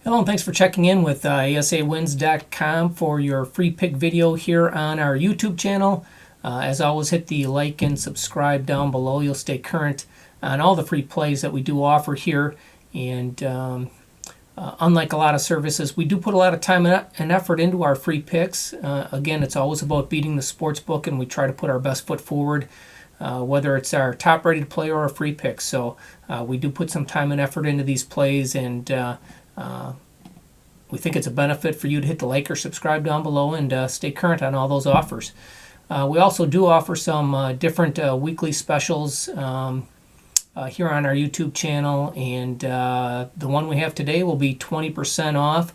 Hello, and thanks for checking in with asawins.com for your free pick video here on our YouTube channel. As always, hit the like and subscribe down below. You'll stay current on all the free plays that we do offer here. And unlike a lot of services, we do put a lot of time and effort into our free picks. Again, it's always about beating the sports book, and we try to put our best foot forward, whether it's our top-rated play or a free pick. So we do put some time and effort into these plays, and we think it's a benefit for you to hit the like or subscribe down below and stay current on all those offers. We also do offer some different weekly specials here on our YouTube channel, and the one we have today will be 20% off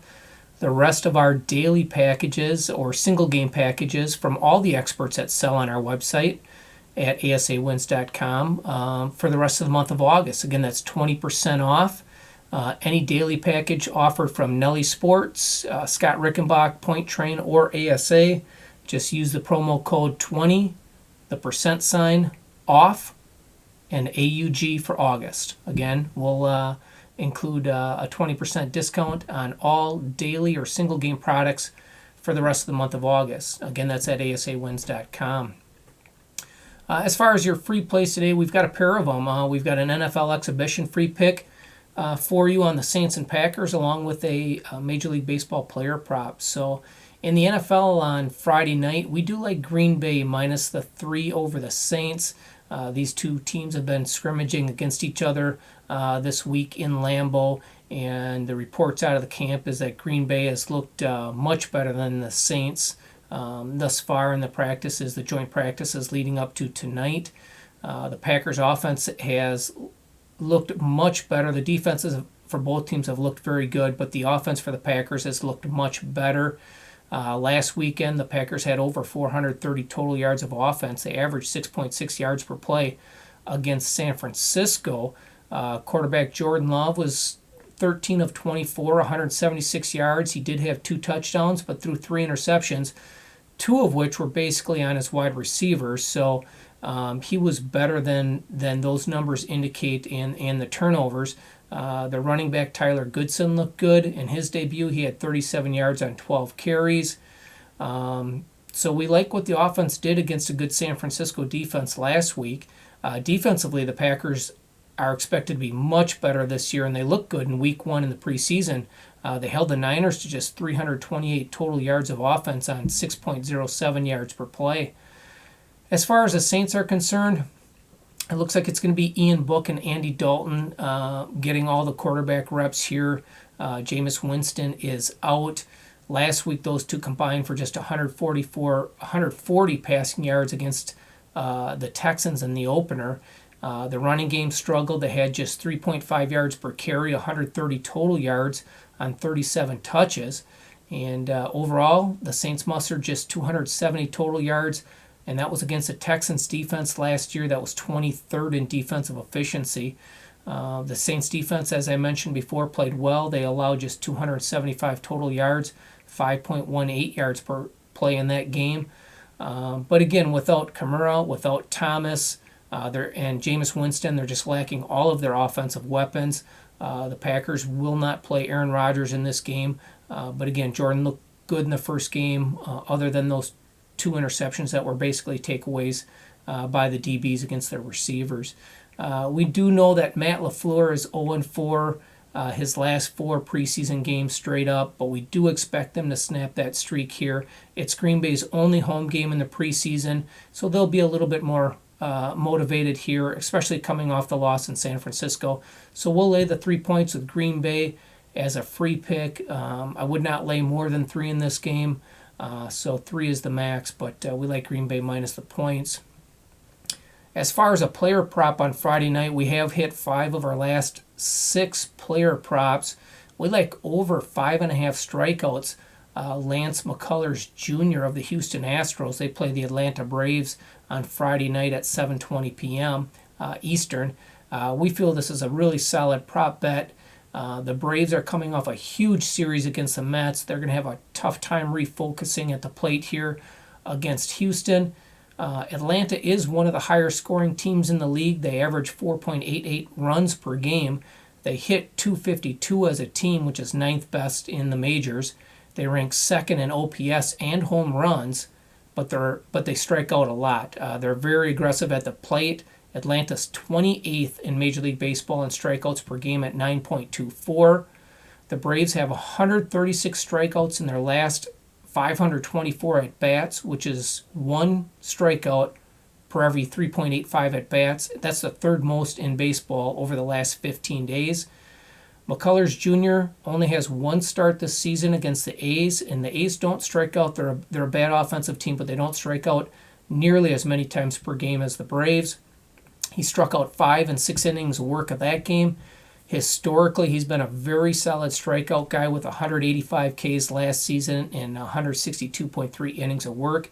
the rest of our daily packages or single game packages from all the experts that sell on our website at asawins.com for the rest of the month of August. Again, that's 20% off. Any daily package offered from Nelly Sports, Scott Rickenbach, Point Train, or ASA. Just use the promo code 20, the percent sign, off, and AUG for August. Again, we'll include a 20% discount on all daily or single game products for the rest of the month of August. Again, that's at asawins.com. As far as your free plays today, we've got a pair of them. We've got an NFL exhibition free pick for you on the Saints and Packers, along with a Major League Baseball player prop. So in the NFL on Friday night, we do like Green Bay minus the 3 over the Saints. These two teams have been scrimmaging against each other this week in Lambeau, and the reports out of the camp is that Green Bay has looked much better than the Saints thus far in the practices, the joint practices leading up to tonight. The Packers offense has looked much better. The defenses for both teams have looked very good, but the offense for the Packers has looked much better. Last weekend, the Packers had over 430 total yards of offense. They averaged 6.6 yards per play against San Francisco. Quarterback Jordan Love was 13 of 24, 176 yards. He did have 2 touchdowns, but threw 3 interceptions, 2 of which were basically on his wide receivers. So he was better than those numbers indicate in the turnovers. The running back Tyler Goodson looked good. In his debut, he had 37 yards on 12 carries. So we like what the offense did against a good San Francisco defense last week. Defensively, the Packers are expected to be much better this year, and they look good in week 1 in the preseason. They held the Niners to just 328 total yards of offense on 6.07 yards per play. As far as the Saints are concerned, it looks like it's going to be Ian Book and Andy Dalton getting all the quarterback reps here. Jameis Winston is out. Last week, those two combined for just 140 passing yards against the Texans in the opener. The running game struggled. They had just 3.5 yards per carry, 130 total yards on 37 touches. And overall, the Saints mustered just 270 total yards, and that was against the Texans defense last year. That was 23rd in defensive efficiency. The Saints defense, as I mentioned before, played well. They allowed just 275 total yards, 5.18 yards per play in that game. But again, without Kamara, without Thomas, and Jameis Winston, they're just lacking all of their offensive weapons. The Packers will not play Aaron Rodgers in this game. But again, Jordan looked good in the first game, other than those 2 interceptions that were basically takeaways by the DBs against their receivers. We do know that Matt LaFleur is 0-4 his last 4 preseason games straight up, but we do expect them to snap that streak here. It's Green Bay's only home game in the preseason, so they'll be a little bit more motivated here, especially coming off the loss in San Francisco. So we'll lay the 3 points with Green Bay as a free pick. I would not lay more than 3 in this game. So 3 is the max, but we like Green Bay minus the points. As far as a player prop on Friday night, we have hit 5 of our last 6 player props. We like over 5.5 strikeouts. Lance McCullers Jr. of the Houston Astros. They play the Atlanta Braves on Friday night at 7:20 p.m. Eastern. We feel this is a really solid prop bet. The Braves are coming off a huge series against the Mets. They're going to have a tough time refocusing at the plate here against Houston. Atlanta is one of the higher scoring teams in the league. They average 4.88 runs per game. They hit 252 as a team, which is ninth best in the majors. They rank second in OPS and home runs, but they strike out a lot. They're very aggressive at the plate. Atlanta's 28th in Major League Baseball in strikeouts per game at 9.24. The Braves have 136 strikeouts in their last 524 at-bats, which is one strikeout per every 3.85 at-bats. That's the third most in baseball over the last 15 days. McCullers Jr. only has one start this season against the A's, and the A's don't strike out. They're a bad offensive team, but they don't strike out nearly as many times per game as the Braves. He struck out 5 in 6 innings of work of that game. Historically, he's been a very solid strikeout guy with 185 Ks last season and 162.3 innings of work.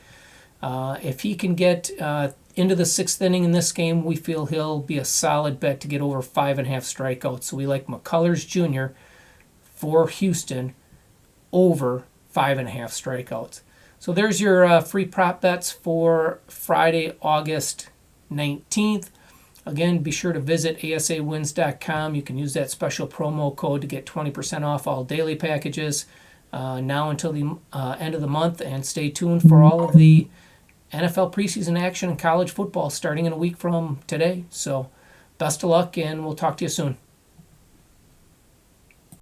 If he can get into the 6th inning in this game, we feel he'll be a solid bet to get over 5.5 strikeouts. So we like McCullers Jr. for Houston over 5.5 strikeouts. So there's your free prop bets for Friday, August 19th. Again, be sure to visit asawins.com. You can use that special promo code to get 20% off all daily packages now until the end of the month. And stay tuned for all of the NFL preseason action and college football starting in a week from today. So best of luck, and we'll talk to you soon.